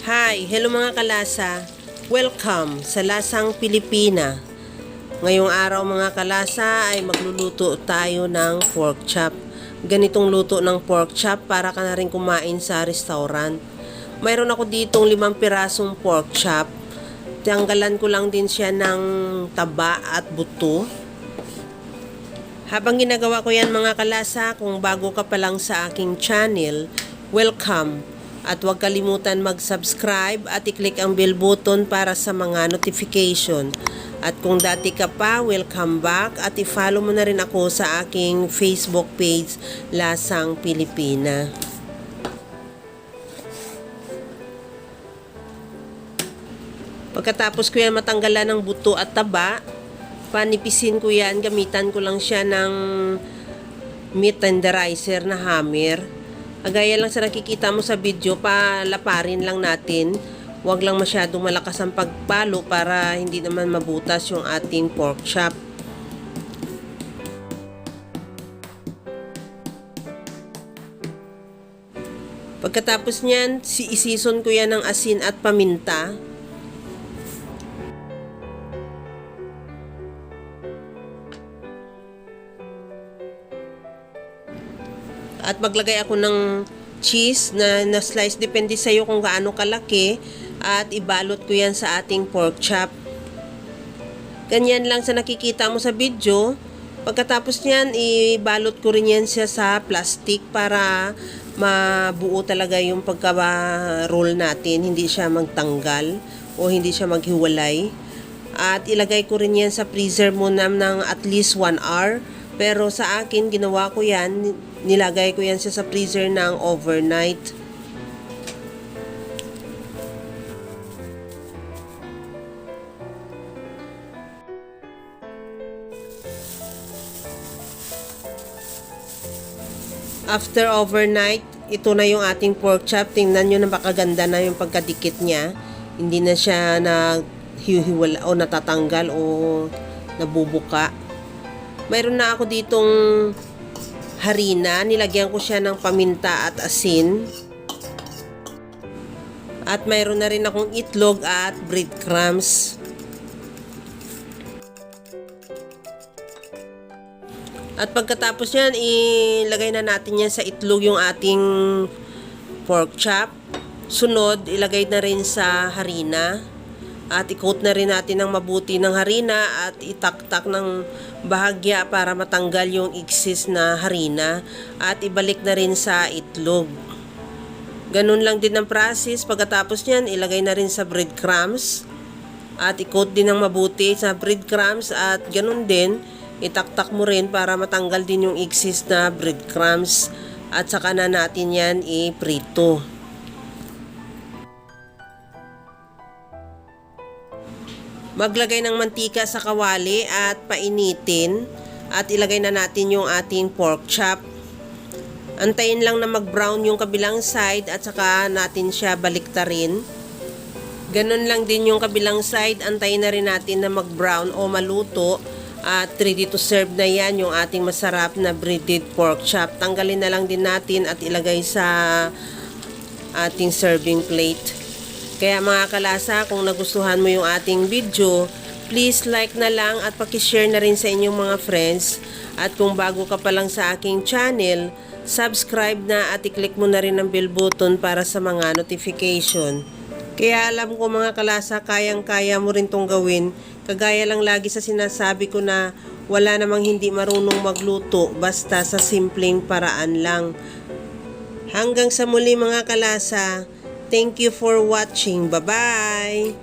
Hi! Hello mga kalasa! Welcome sa Lasang Pilipina. Ngayong araw mga kalasa ay magluluto tayo ng pork chop. Ganitong luto ng pork chop para ka na rin kumain sa restaurant. Mayroon ako ditong 5 pirasong pork chop. Tanggalan ko lang din siya ng taba at buto. Habang ginagawa ko yan mga kalasa, kung bago ka pa lang sa aking channel, welcome! At huwag kalimutan mag-subscribe at i-click ang bell button para sa mga notification. At kung dati ka pa, welcome back at i-follow mo na rin ako sa aking Facebook page, Lasang Pilipina. Pagkatapos ko yan matanggalan ng buto at taba, panipisin ko yan, gamitan ko lang siya ng meat tenderizer na hammer. Agaya lang sa nakikita mo sa video, palaparin lang natin. Huwag lang masyadong malakas ang pagpalo para hindi naman mabutas yung ating pork chop. Pagkatapos niyan, isison ko yan ng asin at paminta. At maglagay ako ng cheese na slice, depende sa iyo kung gaano kalaki, at ibalot ko yan sa ating pork chop. Ganyan lang sa nakikita mo sa video. Pagkatapos niyan, ibalot ko rin yan siya sa plastic para mabuo talaga yung pagka-roll natin, hindi siya magtanggal o hindi siya maghiwalay. At ilagay ko rin yan sa freezer muna ng at least 1 hour. Pero sa akin, ginawa ko yan, nilagay ko yan sa freezer ng overnight. After overnight, ito na yung ating pork chop. Tingnan nyo, napakaganda na yung pagkadikit niya. Hindi na siya nahihiwala o natatanggal o nabubuka. Mayroon na ako ditong harina. Nilagyan ko siya ng paminta at asin. At mayroon na rin akong itlog at breadcrumbs. At pagkatapos yan, ilagay na natin yan sa itlog yung ating pork chop. Sunod, ilagay na rin sa harina. At i-coat na rin natin ng mabuti ng harina at itaktak ng bahagya para matanggal yung excess na harina. At ibalik na rin sa itlog. Ganun lang din ang process. Pagkatapos niyan, ilagay na rin sa breadcrumbs. At i-coat din ng mabuti sa breadcrumbs. At ganun din, itaktak mo rin para matanggal din yung excess na breadcrumbs. At saka na natin yan i-prito. Maglagay ng mantika sa kawali at painitin at ilagay na natin yung ating pork chop. Antayin lang na mag-brown yung kabilang side at saka natin siya baliktarin. Ganun lang din yung kabilang side, antayin na rin natin na mag-brown o maluto at ready to serve na yan yung ating masarap na breaded pork chop. Tanggalin na lang din natin at ilagay sa ating serving plate. Kaya mga kalasa, kung nagustuhan mo yung ating video, please like na lang at pakishare na rin sa inyong mga friends. At kung bago ka pa lang sa aking channel, subscribe na at i-click mo na rin ang bell button para sa mga notification. Kaya alam ko mga kalasa, kayang-kaya mo rin tong gawin. Kagaya lang lagi sa sinasabi ko na wala namang hindi marunong magluto basta sa simpleng paraan lang. Hanggang sa muli mga kalasa. Thank you for watching. Bye-bye!